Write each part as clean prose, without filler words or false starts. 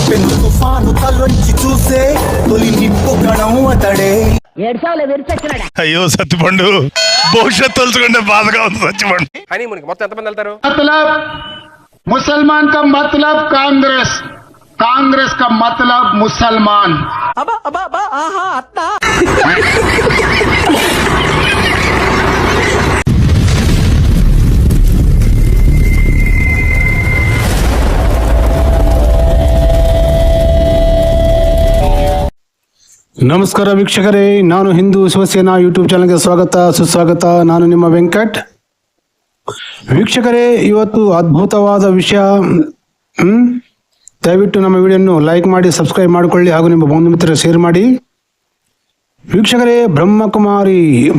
పెను తుఫాను తలొంచి చూసే తొలి నిప్పు కణం అతడే. అయ్యో సత్తిపండు భవిష్యత్తు తలుచుకుంటే బాధగా ఉంది సత్తిపండు. హనీమూన్కి మొత్తం ఎంతమంది వెళ్తారు? मतलब मुसलमान का मतलब कांग्रेस, कांग्रेस का मतलब मुसलमान. ನಮಸ್ಕಾರ ವೀಕ್ಷಕರೇ, ನಾನು ಹಿಂದೂ ಶಿವಸೇನಾ ಯೂಟ್ಯೂಬ್ ಚಾನಲ್ಗೆ ಸ್ವಾಗತ ಸುಸ್ವಾಗತ. ನಾನು ನಿಮ್ಮ ವೆಂಕಟ್. ವೀಕ್ಷಕರೇ, ಇವತ್ತು ಅದ್ಭುತವಾದ ವಿಷಯ. ದಯವಿಟ್ಟು ನಮ್ಮ ವಿಡಿಯೋನ್ನು ಲೈಕ್ ಮಾಡಿ, ಸಬ್ಸ್ಕ್ರೈಬ್ ಮಾಡಿಕೊಳ್ಳಿ ಹಾಗೂ ನಿಮ್ಮ ಬಂಧು ಮಿತ್ರರು ಶೇರ್ ಮಾಡಿ. ವೀಕ್ಷಕರೇ,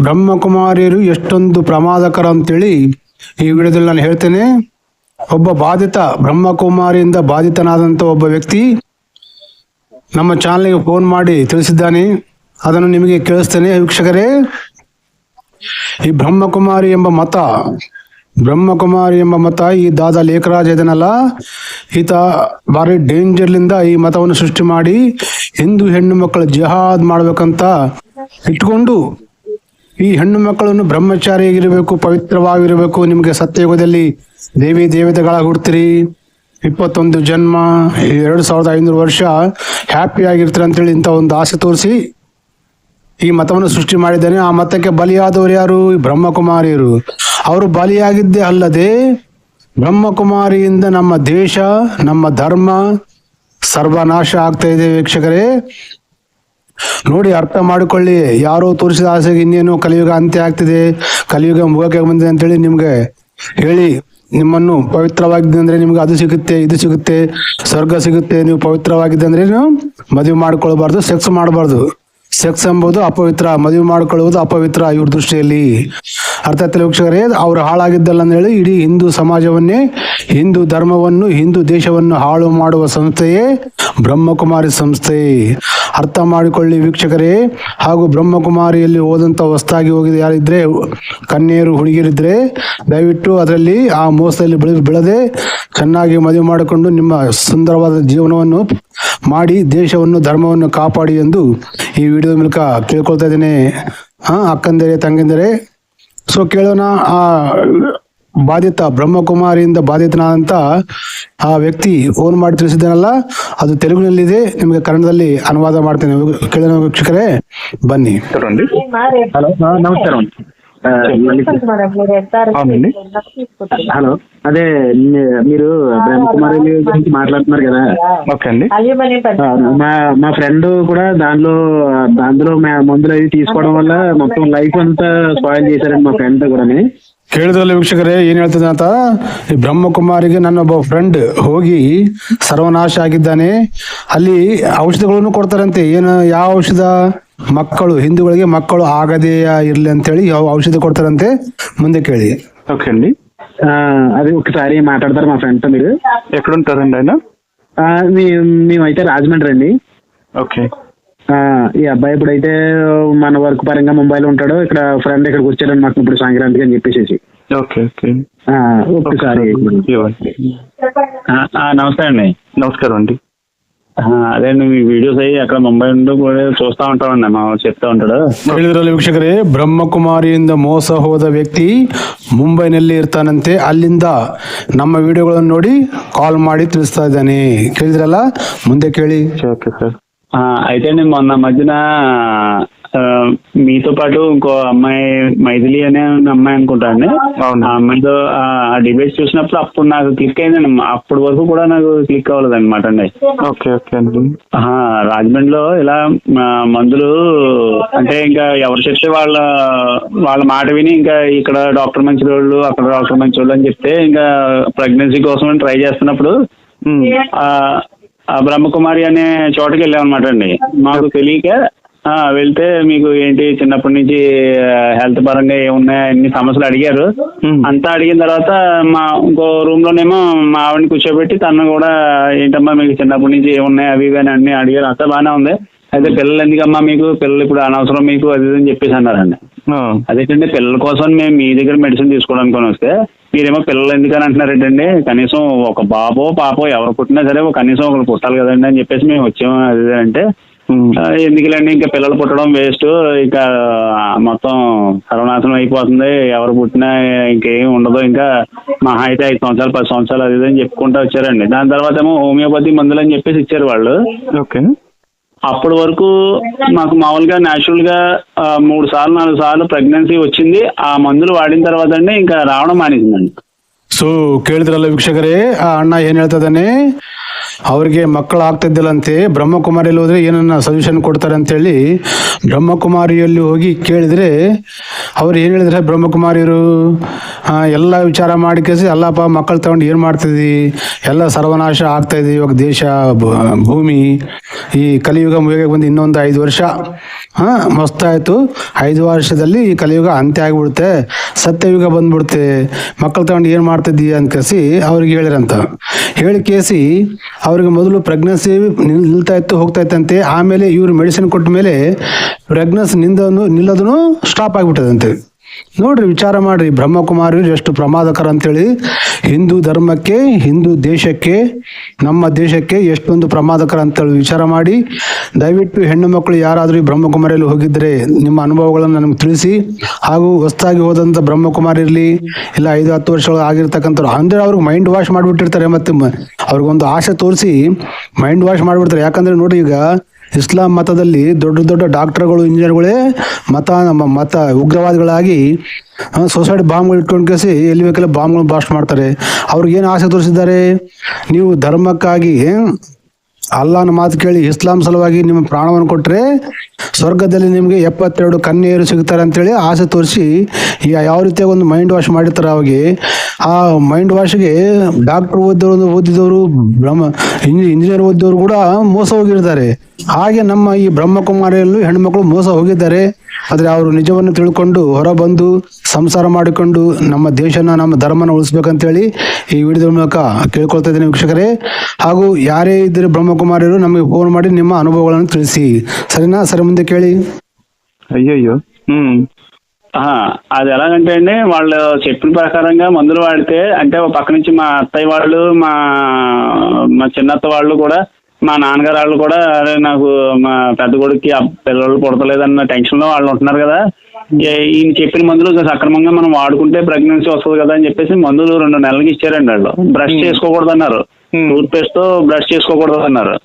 ಬ್ರಹ್ಮಕುಮಾರಿಯರು ಎಷ್ಟೊಂದು ಪ್ರಮಾದಕರ ಅಂತೇಳಿ ಈ ವಿಡಿಯೋದಲ್ಲಿ ನಾನು ಹೇಳ್ತೇನೆ. ಒಬ್ಬ ಬ್ರಹ್ಮಕುಮಾರಿಯಿಂದ ಬಾಧಿತನಾದಂಥ ಒಬ್ಬ ವ್ಯಕ್ತಿ ನಮ್ಮ ಚಾನಲ್ಗೆ ಫೋನ್ ಮಾಡಿ ತಿಳಿಸಿದ್ದಾನೆ. ಅದನ್ನು ನಿಮಗೆ ಕೇಳಿಸ್ತೇನೆ. ವೀಕ್ಷಕರೇ, ಈ ಬ್ರಹ್ಮಕುಮಾರಿ ಎಂಬ ಮತ ಈ ದಾದಾ ಲೇಖರಾಜ್ ಇದನ್ನಲ್ಲ, ಈತ ಭಾರಿ ಡೇಂಜರ್ಲಿಂದ ಈ ಮತವನ್ನು ಸೃಷ್ಟಿ ಮಾಡಿ ಹಿಂದೂ ಹೆಣ್ಣು ಮಕ್ಕಳು ಜಿಹಾದ್ ಮಾಡ್ಬೇಕಂತ ಇಟ್ಕೊಂಡು ಈ ಹೆಣ್ಣು ಮಕ್ಕಳನ್ನು ಬ್ರಹ್ಮಚಾರಿಯಾಗಿರಬೇಕು, ಪವಿತ್ರವಾಗಿರಬೇಕು, ನಿಮಗೆ ಸತ್ಯಯುಗದಲ್ಲಿ ದೇವಿ ದೇವತೆಗಳ ಹುಡ್ತೀರಿ, 21 ಜನ್ಮ, 2500 ವರ್ಷ ಹ್ಯಾಪಿ ಆಗಿರ್ತಾರೆ ಅಂತೇಳಿ ಇಂಥ ಒಂದು ಆಸೆ ತೋರಿಸಿ ಈ ಮತವನ್ನು ಸೃಷ್ಟಿ ಮಾಡಿದ್ದಾನೆ. ಆ ಮತಕ್ಕೆ ಬಲಿಯಾದವರು ಯಾರು? ಬ್ರಹ್ಮಕುಮಾರಿಯರು. ಅವರು ಬಲಿಯಾಗಿದ್ದೇ ಅಲ್ಲದೆ ಬ್ರಹ್ಮಕುಮಾರಿಯಿಂದ ನಮ್ಮ ದೇಶ, ನಮ್ಮ ಧರ್ಮ ಸರ್ವನಾಶ ಆಗ್ತಾ ಇದೆ. ವೀಕ್ಷಕರೇ ನೋಡಿ, ಅರ್ಥ ಮಾಡಿಕೊಳ್ಳಿ. ಯಾರೋ ತೋರಿಸಿದ ಆಸೆಗೆ ಇನ್ನೇನು ಕಲಿಯುಗ ಅಂತ್ಯ ಆಗ್ತಿದೆ, ಕಲಿಯುಗ ಮುಗಕ್ಕೆ ಬಂದಿದೆ ಅಂತೇಳಿ ನಿಮ್ಗೆ ಹೇಳಿ ನಿಮ್ಮನ್ನು ಪವಿತ್ರವಾಗಿದ್ದೆ ಅಂದ್ರೆ ನಿಮ್ಗೆ ಅದು ಸಿಗುತ್ತೆ, ಇದು ಸಿಗುತ್ತೆ, ಸ್ವರ್ಗ ಸಿಗುತ್ತೆ. ನೀವು ಪವಿತ್ರವಾಗಿದ್ದೆ ಅಂದ್ರೆ ನೀವು ಮದುವೆ ಮಾಡ್ಕೊಳ್ಬಾರ್ದು, ಸೆಕ್ಸ್ ಮಾಡಬಾರ್ದು. ಸೆಕ್ಸ್ ಎಂಬುದು ಅಪವಿತ್ರ, ಮದುವೆ ಮಾಡಿಕೊಳ್ಳುವುದು ಅಪವಿತ್ರ ಇವ್ರ ದೃಷ್ಟಿಯಲ್ಲಿ. ಅರ್ಥ ಆಯ್ತಲ್ಲ ವೀಕ್ಷಕರೇ? ಅವ್ರು ಹಾಳಾಗಿದ್ದಲ್ಲ ಅಂದೇಳಿ ಇಡೀ ಹಿಂದೂ ಸಮಾಜವನ್ನೇ, ಹಿಂದೂ ಧರ್ಮವನ್ನು, ಹಿಂದೂ ದೇಶವನ್ನು ಹಾಳು ಮಾಡುವ ಸಂಸ್ಥೆಯೇ ಬ್ರಹ್ಮಕುಮಾರಿ ಸಂಸ್ಥೆ. ಅರ್ಥ ಮಾಡಿಕೊಳ್ಳಿ ವೀಕ್ಷಕರೇ. ಹಾಗೂ ಬ್ರಹ್ಮಕುಮಾರಿಯಲ್ಲಿ ಹೋದಂಥ ಹೊಸದಾಗಿ ಹೋಗಿದೆ ಯಾರಿದ್ರೆ, ಕನ್ಯೆಯರು, ಹುಡುಗಿರಿದ್ರೆ ದಯವಿಟ್ಟು ಅದರಲ್ಲಿ ಆ ಮೋಸದಲ್ಲಿ ಬೆಳೆದೇ ಚೆನ್ನಾಗಿ ಮದುವೆ ಮಾಡಿಕೊಂಡು ನಿಮ್ಮ ಸುಂದರವಾದ ಜೀವನವನ್ನು ಮಾಡಿ ದೇಶವನ್ನು, ಧರ್ಮವನ್ನು ಕಾಪಾಡಿ ಎಂದು ಈ ವಿಡಿಯೋ ಮೂಲಕ ಕೇಳ್ಕೊಳ್ತಾ ಇದ್ದೇನೆ. ಅಕ್ಕಂದರೆ, ತಂಗಂದರೆ. ಸೊ ಕೇಳೋಣ, ಆ ಬ್ರಹ್ಮಕುಮಾರಿಯಿಂದ ಬಾಧಿತನಾದಂತ ಆ ವ್ಯಕ್ತಿ ಫೋನ್ ಮಾಡಿ ತಿಳಿಸಿದ್ದಾನಲ್ಲ, ಅದು ತೆಲುಗಿನಲ್ಲಿದೆ, ನಿಮಗೆ ಕನ್ನಡದಲ್ಲಿ ಅನುವಾದ ಮಾಡ್ತೇನೆ. ಕೇಳೋಣ ವೀಕ್ಷಕರೇ, ಬನ್ನಿ. హలో నమస్కారం. అవునండి. హలో, అదే మీరు బ్రహ్మకుమారి గురించి మాట్లాడుతున్నారు కదా? ఓకే అండి. మా ఫ్రెండ్ కూడా దానిలో మందులు అవి తీసుకోవడం వల్ల మొత్తం లైఫ్ అంతా స్పాయిల్ చేశారండి మా ఫ్రెండ్ కూడా. ಕೇಳಿದ್ರಲ್ಲ ವೀಕ್ಷಕರೇ, ಏನ್ ಹೇಳ್ತದೆ ಅಂತ. ಈ ಬ್ರಹ್ಮಕುಮಾರಿಗೆ ನನ್ನೊಬ್ಬ ಫ್ರೆಂಡ್ ಹೋಗಿ ಸರ್ವನಾಶ ಆಗಿದ್ದಾನೆ. ಅಲ್ಲಿ ಔಷಧಗಳನ್ನು ಕೊಡ್ತಾರಂತೆ. ಏನು, ಯಾವ ಔಷಧ? ಮಕ್ಕಳು, ಹಿಂದೂಗಳಿಗೆ ಮಕ್ಕಳು ಆಗದೇ ಇರ್ಲಿ ಅಂತೇಳಿ ಔಷಧ ಕೊಡ್ತಾರಂತೆ. ಮುಂದೆ ಕೇಳಿ. ఓకే అండి, అది ఒకసారి మాట్లాడతారు మా ఫ్రెండ్ తో? మీరు ఎక్కడ ఉంటారండి ఆయన? మేమైతే రాజమండ్రి అండి. ఓకే. ఈ అబ్బాయి ఇప్పుడైతే మన వర్క్ పరంగా ముంబైలో ఉంటాడు. ఇక్కడ ఫ్రెండ్ ఇక్కడికి వచ్చాడని మాకు ఇప్పుడు సంక్రాంతికి అని చెప్పేసి. Okay okay. ఒకసారి నమస్తే అండి. నమస్కారం అండి. అదే మీ వీడియోస్ అయ్యి అక్కడ ముంబై నుండి కూడా చూస్తా ఉంటామండి, మా చెప్తా ఉంటాడు. ಹೇಳಿದ್ರಲ್ಲ ವೀಕ್ಷಕರೇ, ಬ್ರಹ್ಮಕುಮಾರಿಯಿಂದ ಮೋಸ ಹೋದ ವ್ಯಕ್ತಿ ಮುಂಬೈನಲ್ಲಿ ಇರ್ತಾನಂತೆ. ಅಲ್ಲಿಂದ ನಮ್ಮ ವಿಡಿಯೋಗಳನ್ನು ನೋಡಿ ಕಾಲ್ ಮಾಡಿ ತಿಳಿಸ್ತಾ ಇದ್ದಾನೆ. ಕೇಳಿದ್ರಲ್ಲ, ಮುಂದೆ ಕೇಳಿ. Okay sir. అయితే నేను మొన్న మధ్యన మీతో పాటు ఇంకో అమ్మాయి, మైథిలి అనే అమ్మాయి అనుకుంటా అండి, ఆ అమ్మాయితో ఆ డిబేట్స్ చూసినప్పుడు అప్పుడు నాకు క్లిక్ అయిందండి. అప్పటి వరకు కూడా నాకు క్లిక్ అవ్వలేదు అనమాట అండి. ఓకే ఓకే అండి. రాజమండ్రిలో ఇలా మందులు అంటే ఇంకా ఎవరు చెప్తే వాళ్ళ మాట విని ఇంకా ఇక్కడ డాక్టర్ మంచిరోళ్ళు, అక్కడ డాక్టర్ మంచిరోళ్ళు అని చెప్తే ఇంకా ప్రెగ్నెన్సీ కోసం ట్రై చేస్తున్నప్పుడు ఆ బ్రహ్మకుమారి అనే చోటకి వెళ్ళామన్నమాట అండి. మాకు తెలియక వెళ్తే మీకు ఏంటి చిన్నప్పటి నుంచి హెల్త్ పరంగా ఏమున్నాయి అన్ని సమస్యలు అడిగారు. అంతా అడిగిన తర్వాత మా ఇంకో రూమ్ లోనేమో మా ఆవిడని కూర్చోబెట్టి తను కూడా ఏంటమ్మా మీకు చిన్నప్పటి నుంచి ఏమున్నాయి అవి ఇవి అని అన్ని అడిగారు. అంతా బాగానే ఉంది. అయితే పిల్లలు ఎందుకమ్మా మీకు, పిల్లలు ఇప్పుడు అనవసరం మీకు, అది అని చెప్పేసి అన్నారండి. అదేంటండి పిల్లల కోసం మేము మీ దగ్గర మెడిసిన్ తీసుకోవడానికి వస్తే మీరేమో పిల్లలు ఎందుకని అంటున్నారేంటండి, కనీసం ఒక బాబో పాపో ఎవరు పుట్టినా సరే కనీసం ఒకరు పుట్టాలి కదండి అని చెప్పేసి మేము వచ్చాము. అదే అంటే ఎందుకులేండి ఇంకా పిల్లలు పుట్టడం వేస్ట్, ఇంకా మొత్తం సర్వనాశనం అయిపోతుంది, ఎవరు పుట్టినా ఇంకేం ఉండదు, ఇంకా మహా అయితే 5 సంవత్సరాలు 10 సంవత్సరాలు అది అని చెప్పుకుంటూ వచ్చారండి. దాని తర్వాత ఏమో హోమియోపతి మందులు అని చెప్పేసి ఇచ్చారు వాళ్ళు. ఓకే. అప్పటి వరకు మాకు మామూలుగా న్యాచురల్ గా 3 సార్లు 4 సార్లు ప్రెగ్నెన్సీ వచ్చింది. ఆ మందులు వాడిన తర్వాత అండి ఇంకా రావడం మానేసిందండి. ಸೊ ಕೇಳಿದ್ರಲ್ಲ ವೀಕ್ಷಕರೇ, ಆ ಅಣ್ಣ ಏನ್ ಹೇಳ್ತದಾನೆ, ಅವ್ರಿಗೆ ಮಕ್ಕಳು ಆಗ್ತಿದ್ದಿಲ್ಲಂತೆ, ಬ್ರಹ್ಮಕುಮಾರಿಯಲ್ಲಿ ಹೋದ್ರೆ ಏನನ್ನ ಸೊಲ್ಯೂಷನ್ ಕೊಡ್ತಾರೆ ಅಂತೇಳಿ ಬ್ರಹ್ಮಕುಮಾರಿಯಲ್ಲಿ ಹೋಗಿ ಕೇಳಿದ್ರೆ ಅವ್ರು ಏನ್ ಹೇಳಿದ್ರೆ, ಬ್ರಹ್ಮಕುಮಾರಿಯರು ಎಲ್ಲ ವಿಚಾರ ಮಾಡಿ ಕೇಸಿ ಅಲ್ಲಪ್ಪ ಮಕ್ಕಳು ತಗೊಂಡು ಏನ್ ಮಾಡ್ತಿದ್ವಿ, ಎಲ್ಲ ಸರ್ವನಾಶ ಆಗ್ತಾ ಇದೆ ಇವಾಗ ದೇಶ ಭೂಮಿ, ಈ ಕಲಿಯುಗ ಮುಗಿಗೆ ಬಂದು ಇನ್ನೊಂದು 5 ವರ್ಷ ಮಸ್ತಾಯ್ತು, 5 ವರ್ಷದಲ್ಲಿ ಈ ಕಲಿಯುಗ ಅಂತ್ಯ ಆಗಿಬಿಡುತ್ತೆ, ಸತ್ಯಯುಗ ಬಂದ್ಬಿಡುತ್ತೆ, ಮಕ್ಕಳು ತಗೊಂಡು ಏನ್ ಮಾಡ್ತಿದ್ದೀಯ ಅಂತ ಕೇಸಿ ಅವ್ರಿಗೆ ಹೇಳಿರಂತ. ಹೇಳಿ ಕೇಸಿ ಅವ್ರಿಗೆ ಮೊದಲು ಪ್ರೆಗ್ನೆನ್ಸಿ ನಿಲ್ತಾ ಇತ್ತು ಹೋಗ್ತಾ ಇತ್ತಂತೆ, ಆಮೇಲೆ ಇವ್ರು ಮೆಡಿಸಿನ್ ಕೊಟ್ಟ ಮೇಲೆ ಪ್ರೆಗ್ನೆನ್ಸಿ ನಿಲ್ಲೋದನ್ನು ಸ್ಟಾಪ್ ಆಗಿಬಿಟ್ಟದಂತೆ. ನೋಡ್ರಿ, ವಿಚಾರ ಮಾಡ್ರಿ, ಬ್ರಹ್ಮಕುಮಾರಿಯರು ಎಷ್ಟು ಪ್ರಮಾದಕರ ಅಂತೇಳಿ, ಹಿಂದೂ ಧರ್ಮಕ್ಕೆ, ಹಿಂದೂ ದೇಶಕ್ಕೆ, ನಮ್ಮ ದೇಶಕ್ಕೆ ಎಷ್ಟೊಂದು ಪ್ರಮಾದಕರ ಅಂತೇಳಿ ವಿಚಾರ ಮಾಡಿ, ದಯವಿಟ್ಟು ಹೆಣ್ಣು ಮಕ್ಕಳು ಯಾರಾದರೂ ಈ ಬ್ರಹ್ಮಕುಮಾರಿಯಲ್ಲಿ ಹೋಗಿದ್ರೆ ನಿಮ್ಮ ಅನುಭವಗಳನ್ನು ನಮ್ಗೆ ತಿಳಿಸಿ. ಹಾಗೂ ಹೊಸದಾಗಿ ಹೋದಂಥ ಬ್ರಹ್ಮಕುಮಾರಿ ಇರಲಿ, ಇಲ್ಲ 5-10 ವರ್ಷಗಳು ಆಗಿರ್ತಕ್ಕಂಥವ್ರು ಅಂದರೆ ಅವ್ರಿಗೆ ಮೈಂಡ್ ವಾಶ್ ಮಾಡಿಬಿಟ್ಟಿರ್ತಾರೆ, ಮತ್ತೆ ಅವ್ರಿಗೊಂದು ಆಸೆ ತೋರಿಸಿ ಮೈಂಡ್ ವಾಶ್ ಮಾಡಿಬಿಡ್ತಾರೆ. ಯಾಕಂದ್ರೆ ನೋಡಿ, ಈಗ ಇಸ್ಲಾಂ ಮತದಲ್ಲಿ ದೊಡ್ಡ ದೊಡ್ಡ ಡಾಕ್ಟರ್ಗಳು, ಇಂಜಿನಿಯರ್ಗಳೇ ಮತ ಉಗ್ರವಾದಿಗಳಾಗಿ ಸೊಸೈಟಿ ಬಾಂಬ್ಗಳು ಇಟ್ಕೊಂಡು ಕೇಸಿ ಎಲ್ಲಿ ಬೇಕೆಲ್ಲ ಬಾಂಬ್ಗಳು ಬ್ಲಾಸ್ಟ್ ಮಾಡ್ತಾರೆ. ಅವ್ರಿಗೇನು ಆಸೆ ತೋರಿಸಿದ್ದಾರೆ, ನೀವು ಧರ್ಮಕ್ಕಾಗಿ ಅಲ್ಲಾನ ಮಾತು ಕೇಳಿ ಇಸ್ಲಾಂ ಸಲುವಾಗಿ ನಿಮ್ಮ ಪ್ರಾಣವನ್ನು ಕೊಟ್ಟರೆ ಸ್ವರ್ಗದಲ್ಲಿ ನಿಮಗೆ 72 ಕನ್ಯೆಯರು ಸಿಗ್ತಾರೆ ಅಂತೇಳಿ ಆಸೆ ತೋರಿಸಿ ಯಾವ ರೀತಿಯಾಗಿ ಒಂದು ಮೈಂಡ್ ವಾಶ್ ಮಾಡಿರ್ತಾರೆ. ಅವಾಗೆ ಆ ಮೈಂಡ್ ವಾಶ್ಗೆ ಡಾಕ್ಟರ್ ಓದಿದವರು ಇಂಜಿನಿಯರ್ ಓದಿದವರು ಕೂಡ ಮೋಸ ಹೋಗಿರ್ತಾರೆ. ಹಾಗೆ ನಮ್ಮ ಈ ಬ್ರಹ್ಮಕುಮಾರಿಯಲ್ಲೂ ಹೆಣ್ಮಕ್ಳು ಮೋಸ ಹೋಗಿದ್ದಾರೆ. ಆದರೆ ಅವರು ನಿಜವನ್ನು ತಿಳ್ಕೊಂಡು ಹೊರಬಂದು ಸಂಸಾರ ಮಾಡಿಕೊಂಡು ನಮ್ಮ ದೇಶನ, ನಮ್ಮ ಧರ್ಮನ ಉಳಿಸ್ಬೇಕಂತೇಳಿ ಈ ವಿಡಿಯೋದ ಮೂಲಕ ಕೇಳ್ಕೊಳ್ತಾ ಇದ್ದೀನಿ ವೀಕ್ಷಕರೇ. ಹಾಗೂ ಯಾರೇ ಇದ್ದರೆ ಬ್ರಹ್ಮಕುಮಾರಿಯರು ನಮಗೆ ಫೋನ್ ಮಾಡಿ ನಿಮ್ಮ ಅನುಭವಗಳನ್ನು ತಿಳಿಸಿ. ಸರಿನಾ? ಸರಿ, ಮುಂದೆ ಕೇಳಿ. అయ్యయ్యో. అది ఎలాగంటే అండి, వాళ్ళు చెప్పిన ప్రకారంగా మందులు వాడితే, అంటే ఒక పక్క నుంచి మా అత్తయ్య వాళ్ళు, మా చిన్నత్త వాళ్ళు కూడా, మా నాన్నగారు వాళ్ళు కూడా, అరే నాకు మా పెద్ద కొడుక్కి పిల్లలు పుడతలేదన్న టెన్షన్లో వాళ్ళు ఉంటున్నారు కదా, ఈయన చెప్పిన మందులు సక్రమంగా మనం వాడుకుంటే ప్రెగ్నెన్సీ వస్తుంది కదా అని చెప్పేసి మందులు 2 నెలలకి ఇచ్చారండి. వాళ్ళు బ్రష్ చేసుకోకూడదు అన్నారు, టూత్ పేస్ట్ తో బ్రష్ చేసుకోకూడదు అన్నారు.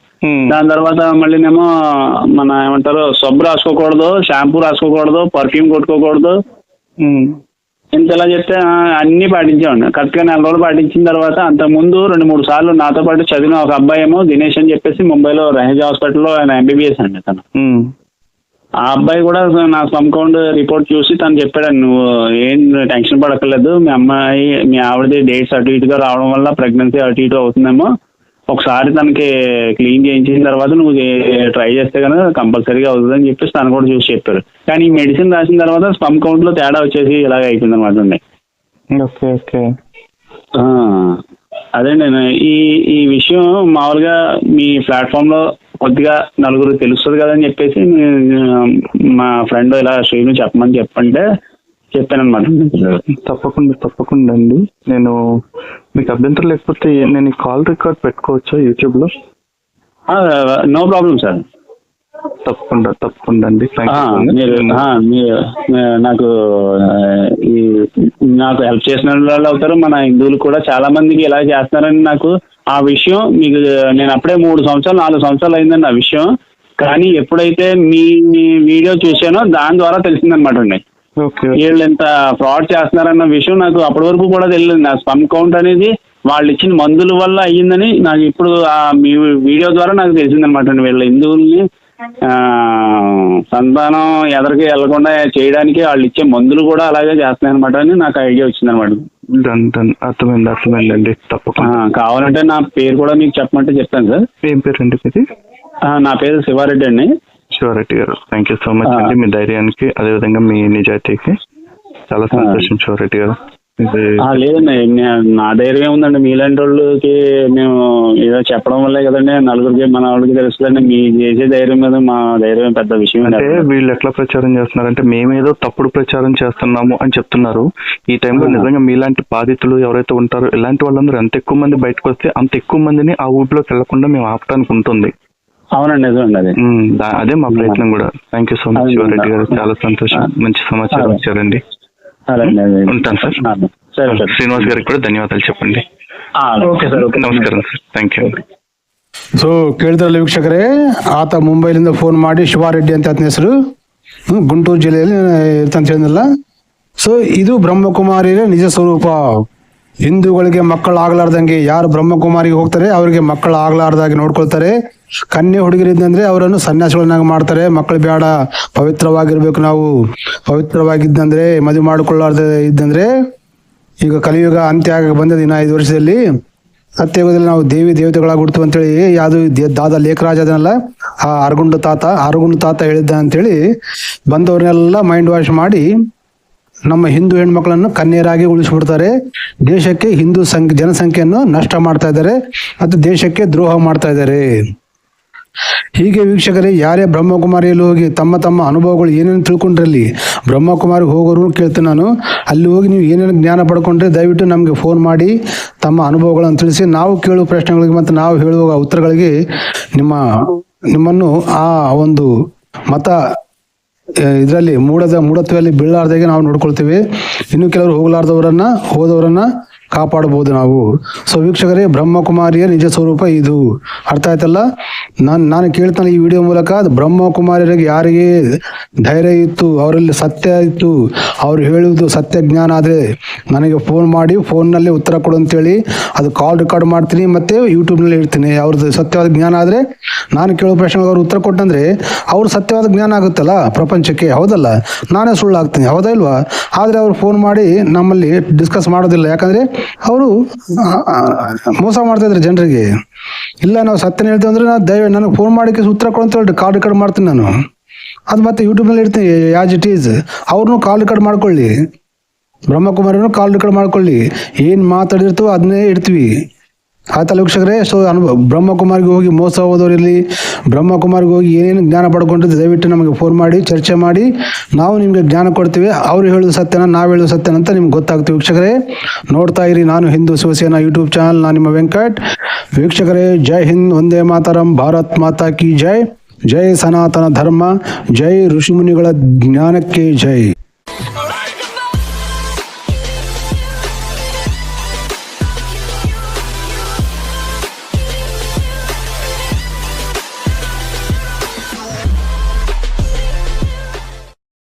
దాని తర్వాత మళ్ళీనేమో మన ఏమంటారు, సబ్బు రాసుకోకూడదు, షాంపూ రాసుకోకూడదు, పర్ఫ్యూమ్ కొట్టుకోకూడదు, ఇంతలా చెప్తే అన్ని పాటించామండి. కరెక్ట్ గా 4 రోజులు పాటించిన తర్వాత, అంతకుముందు 2-3 సార్లు నాతో పాటు చదివిన ఒక అబ్బాయి ఏమో దినేష్ అని చెప్పేసి ముంబైలో రహేజ్ హాస్పిటల్లో ఆయన MBBS అండి తను. ఆ అబ్బాయి కూడా నా స్పమ్ కౌంట్ రిపోర్ట్ చూసి తను చెప్పాడు, నువ్వు ఏం టెన్షన్ పడక్కర్లేదు, మీ ఆవిడది డేట్స్ అటు ఇటుగా రావడం వల్ల ప్రెగ్నెన్సీ అటు ఇటు అవుతుందేమో, ఒకసారి తనకి క్లీన్ చేయించిన తర్వాత నువ్వు ట్రై చేస్తే కనుక కంపల్సరీగా అవుతుంది అని చెప్పేసి తను కూడా చూసి చెప్పారు. కానీ ఈ మెడిసిన్ రాసిన తర్వాత స్పమ్ కౌంట్ లో తేడా వచ్చేసి ఇలాగ అయిపోయింది అనమాట అండి. Okay okay. అదే నేను ఈ విషయం మామూలుగా మీ ప్లాట్ఫామ్ లో కొద్దిగా నలుగురు తెలుస్తుంది కదా అని చెప్పేసి మా ఫ్రెండ్ ఇలా శ్రీను చెప్పంటే చెప్పానమాట. తప్పకుండా అండి. నేను మీకు అభ్యంతరం లేకపోతే నేను ఈ కాల్ రికార్డ్ పెట్టుకోవచ్చా యూట్యూబ్ లో? No problem sir. తప్పకుండా అండి. మీరు నాకు హెల్ప్ చేసిన వాళ్ళు అవుతారు. మన హిందువులు కూడా చాలా మందికి ఇలా చేస్తున్నారని నాకు ఆ విషయం మీకు నేను అప్పుడే 3 సంవత్సరాలు 4 సంవత్సరాలు అయిందండి ఆ విషయం. కానీ ఎప్పుడైతే మీ వీడియో చూసానో దాని ద్వారా తెలిసిందనమాట అండి, వీళ్ళు ఎంత ఫ్రాడ్ చేస్తున్నారన్న విషయం నాకు అప్పటి వరకు కూడా తెలియదు. నా స్పమ్ కౌంట్ అనేది వాళ్ళు ఇచ్చిన మందుల వల్ల అయ్యిందని నాకు ఇప్పుడు మీ వీడియో ద్వారా నాకు తెలిసిందనమాట అండి. వీళ్ళ హిందువుల్ని సంతానం ఎదరికి వెళ్లకుండా చేయడానికి వాళ్ళు ఇచ్చే మందులు కూడా అలాగే చేస్తున్నాయి అనమాట అని నాకు ఐడియా వచ్చిందనమాట. అర్థమైందండి. తప్పకుండా. కావాలంటే నా పేరు కూడా మీకు చెప్పమంటే చెప్తాను సార్. ఏం పేరు అండి మీది? నా పేరు శివారెడ్డి అండి. శివారెడ్డి గారు, థ్యాంక్ యూ సో మచ్ అండి మీ ధైర్యానికి, అదేవిధంగా మీ నిజాయితీకి చాలా సంతోషం శివారెడ్డి గారు. లేదండి, నా ధైర్యం ఉందండి. మీలాంటి వాళ్ళకి మేము ఏదో చెప్పడం వల్లే కదండి నలుగురికి మన వాళ్ళకి తెలుస్తుందండి. మీ చేసే ధైర్యం మీద మా ధైర్యం పెద్ద విషయం. అంటే వీళ్ళు ఎట్లా ప్రచారం చేస్తున్నారంటే మేమేదో తప్పుడు ప్రచారం చేస్తున్నాము అని చెప్తున్నారు. ఈ టైంలో నిజంగా మీలాంటి బాధితులు ఎవరైతే ఉంటారో ఇలాంటి వాళ్ళందరూ ఎంత ఎక్కువ మంది బయటకు వస్తే అంత ఎక్కువ మందిని ఆ ఊపిలోకి వెళ్లకుండా మేము ఆపడానికి ఉంటుంది. అవునండి, నిజమండి. అదే మా ప్రయత్నం కూడా. Thank you so much Shivareddy గారు, చాలా సంతోషం, మంచి సమాచారం ఇచ్చారండి. ఉంటాను సార్. సరే సార్. శ్రీనివాస్ గారికి కూడా ధన్యవాదాలు చెప్పండి. Okay sir. ನಮಸ್ಕಾರ ಸರ್, ಥ್ಯಾಂಕ್ ಯು. ಸೊ ಕೇಳಿದ್ರಲ್ಲ ವೀಕ್ಷಕರೇ, ಆತ ಮುಂಬೈಲಿಂದ ಫೋನ್ ಮಾಡಿ ಶಿವಾರೆಡ್ಡಿ ಅಂತ ಆತನ ಹೆಸರು, ಗುಂಟೂರು ಜಿಲ್ಲೆಯಲ್ಲಿ ಇರ್ತಂತ ಹೇಳಿದ್ನಲ್ಲ. ಸೊ ಇದು ಬ್ರಹ್ಮಕುಮಾರಿಯ ನಿಜ ಸ್ವರೂಪ. ಹಿಂದೂಗಳಿಗೆ ಮಕ್ಕಳಾಗಲಾರ್ದಂಗೆ ಯಾರು ಬ್ರಹ್ಮಕುಮಾರಿಗೆ ಹೋಗ್ತಾರೆ ಅವರಿಗೆ ಮಕ್ಕಳಾಗಲಾರ್ದಾಗೆ ನೋಡ್ಕೊಳ್ತಾರೆ. ಕನ್ಯೆ ಹುಡುಗರಿದ್ದಂದ್ರೆ ಅವರನ್ನು ಸನ್ಯಾಸಿಗಳನ್ನಾಗಿ ಮಾಡ್ತಾರೆ. ಮಕ್ಕಳು ಬೇಡ, ಪವಿತ್ರವಾಗಿರ್ಬೇಕು, ನಾವು ಪವಿತ್ರವಾಗಿದ್ದಂದ್ರೆ ಮದುವೆ ಮಾಡಿಕೊಳ್ಳಾರ್ದ ಇದ್ದಂದ್ರೆ. ಈಗ ಕಲಿಯುಗ ಅಂತ್ಯ ಆಗ ಬಂದದ ಇನ್ನು 5 ವರ್ಷದಲ್ಲಿ. ಸತ್ಯಯುಗದಲ್ಲಿ ನಾವು ದೇವಿ ದೇವತೆಗಳಾಗಿ ಹುಡ್ತೀವಿ ಅಂತೇಳಿ ಯಾವುದು ದಾದ ಲೇಖರಾಜ ಅದನ್ನೆಲ್ಲ ಆ ಅರಗುಂಡು ತಾತ ಹೇಳಿದ್ದ ಅಂತೇಳಿ ಬಂದವ್ರನ್ನೆಲ್ಲ ಮೈಂಡ್ ವಾಶ್ ಮಾಡಿ ನಮ್ಮ ಹಿಂದೂ ಹೆಣ್ಮಕ್ಳನ್ನು ಕನ್ಯರಾಗಿ ಉಳಿಸ್ಬಿಡ್ತಾರೆ. ದೇಶಕ್ಕೆ ಹಿಂದೂ ಜನಸಂಖ್ಯೆಯನ್ನು ನಷ್ಟ ಮಾಡ್ತಾ ಇದ್ದಾರೆ ಮತ್ತು ದೇಶಕ್ಕೆ ದ್ರೋಹ ಮಾಡ್ತಾ ಇದ್ದಾರೆ. ಹೀಗೆ ವೀಕ್ಷಕರೇ, ಯಾರೇ ಬ್ರಹ್ಮಕುಮಾರಿಯಲ್ಲಿ ಹೋಗಿ ತಮ್ಮ ತಮ್ಮ ಅನುಭವಗಳು ಏನೇನು ತಿಳ್ಕೊಂಡ್ರಲ್ಲಿ, ಬ್ರಹ್ಮಕುಮಾರಿಗೆ ಹೋಗೋರು ಕೇಳ್ತೀನಿ ನಾನು, ಅಲ್ಲಿ ಹೋಗಿ ನೀವು ಏನೇನು ಜ್ಞಾನ ಪಡ್ಕೊಂಡ್ರೆ ದಯವಿಟ್ಟು ನಮಗೆ ಫೋನ್ ಮಾಡಿ ತಮ್ಮ ಅನುಭವಗಳನ್ನು ತಿಳಿಸಿ. ನಾವು ಕೇಳುವ ಪ್ರಶ್ನೆಗಳಿಗೆ ಮತ್ತು ನಾವು ಹೇಳುವ ಉತ್ತರಗಳಿಗೆ ನಿಮ್ಮನ್ನು ಆ ಒಂದು ಮತ ಇದರಲ್ಲಿ ಮೂಢತ್ವದಲ್ಲಿ ಬೀಳಲಾರ್ದಾಗೆ ನಾವು ನೋಡ್ಕೊಳ್ತೀವಿ. ಇನ್ನು ಕೆಲವರು ಹೋದವರನ್ನ ಕಾಪಾಡಬಹುದು ನಾವು. ಸೊ ವೀಕ್ಷಕರೇ, ಬ್ರಹ್ಮಕುಮಾರಿಯ ನಿಜ ಸ್ವರೂಪ ಇದು. ಅರ್ಥ ಆಯ್ತಲ್ಲ? ನಾನು ಕೇಳ್ತಾನೆ ಈ ವಿಡಿಯೋ ಮೂಲಕ, ಬ್ರಹ್ಮಕುಮಾರಿಯರಿಗೆ ಯಾರಿಗೆ ಧೈರ್ಯ ಇತ್ತು, ಅವರಲ್ಲಿ ಸತ್ಯ ಇತ್ತು, ಅವ್ರು ಹೇಳುವುದು ಸತ್ಯ ಜ್ಞಾನ ಆದರೆ ನನಗೆ ಫೋನ್ ಮಾಡಿ ಫೋನ್ನಲ್ಲಿ ಉತ್ತರ ಕೊಡು ಅಂತೇಳಿ ಅದು ಕಾಲ್ ರೆಕಾರ್ಡ್ ಮಾಡ್ತೀನಿ ಮತ್ತು ಯೂಟ್ಯೂಬ್ನಲ್ಲಿ ಇಡ್ತೀನಿ. ಅವ್ರದ್ದು ಸತ್ಯವಾದ ಜ್ಞಾನ ಆದರೆ ನಾನು ಕೇಳೋ ಪ್ರಶ್ನೆಗೆ ಅವ್ರು ಉತ್ತರ ಕೊಟ್ಟಂದ್ರೆ ಅವ್ರು ಸತ್ಯವಾದ ಜ್ಞಾನ ಆಗುತ್ತಲ್ಲ ಪ್ರಪಂಚಕ್ಕೆ, ಹೌದಲ್ಲ? ನಾನೇ ಸುಳ್ಳು ಆಗ್ತೀನಿ, ಹೌದಾ ಇಲ್ವಾ? ಆದರೆ ಅವ್ರು ಫೋನ್ ಮಾಡಿ ನಮ್ಮಲ್ಲಿ ಡಿಸ್ಕಸ್ ಮಾಡೋದಿಲ್ಲ. ಯಾಕಂದರೆ ಅವರು ಮೋಸ ಮಾಡ್ತಾ ಇದ್ದಾರೆ ಜನರಿಗೆ. ಇಲ್ಲ, ನಾವು ಸತ್ಯನ ಹೇಳ್ತೀವಿ ಅಂದ್ರೆ ನನಗೆ ಫೋನ್ ಮಾಡಿಕ್ಕೆ ಉತ್ತರ ಕೊಡು ಕಾಲ್ ರೆಕಾರ್ಡ್ ಮಾಡ್ತೀನಿ ನಾನು. ಅದು ಮತ್ತೆ ಯೂಟ್ಯೂಬ್ನಲ್ಲಿ ಇಡ್ತೀನಿ ಆಸ್ ಇಟ್ ಈಸ್. ಅವ್ರನ್ನೂ ಕಾಲ್ ರೆಕಾರ್ಡ್ ಮಾಡ್ಕೊಳ್ಳಿ, ಬ್ರಹ್ಮಕುಮಾರಿನೂ ಕಾಲ್ ರೆಕಾರ್ಡ್ ಮಾಡ್ಕೊಳ್ಳಿ. ಏನು ಮಾತಾಡಿರ್ತೀವೋ ಅದನ್ನೇ ಇಡ್ತೀವಿ. ಆಯ್ತಲ್ಲ ವೀಕ್ಷಕರೇ? ಸೊ ಬ್ರಹ್ಮಕುಮಾರಿಗೆ ಹೋಗಿ ಮೋಸ ಹೋದವರಿರಲಿ, ಬ್ರಹ್ಮಕುಮಾರಿಗೆ ಹೋಗಿ ಏನೇನು ಜ್ಞಾನ ಪಡ್ಕೊಂಡಿದ್ದು ದಯವಿಟ್ಟು ನಮಗೆ ಫೋನ್ ಮಾಡಿ ಚರ್ಚೆ ಮಾಡಿ ನಾವು ನಿಮಗೆ ಜ್ಞಾನ ಕೊಡ್ತೀವಿ. ಅವ್ರು ಹೇಳೋದು ಸತ್ಯನ, ನಾವು ಹೇಳೋದು ಸತ್ಯನ ಅಂತ ನಿಮ್ಗೆ ಗೊತ್ತಾಗ್ತೀವಿ. ವೀಕ್ಷಕರೇ, ನೋಡ್ತಾ ಇರಿ ನಾನು ಹಿಂದೂ ಶಿವಸೇನಾ ಯೂಟ್ಯೂಬ್ ಚಾನಲ್. ನಾನು ನಿಮ್ಮ ವೆಂಕಟ್. ವೀಕ್ಷಕರೇ, ಜೈ ಹಿಂದ್, ವಂದೇ ಮಾತರಂ, ಭಾರತ್ ಮಾತಾ ಕಿ ಜೈ. ಜೈ ಸನಾತನ ಧರ್ಮ, ಜೈ ಋಷಿಮುನಿಗಳ ಜ್ಞಾನಕ್ಕೆ ಜೈ.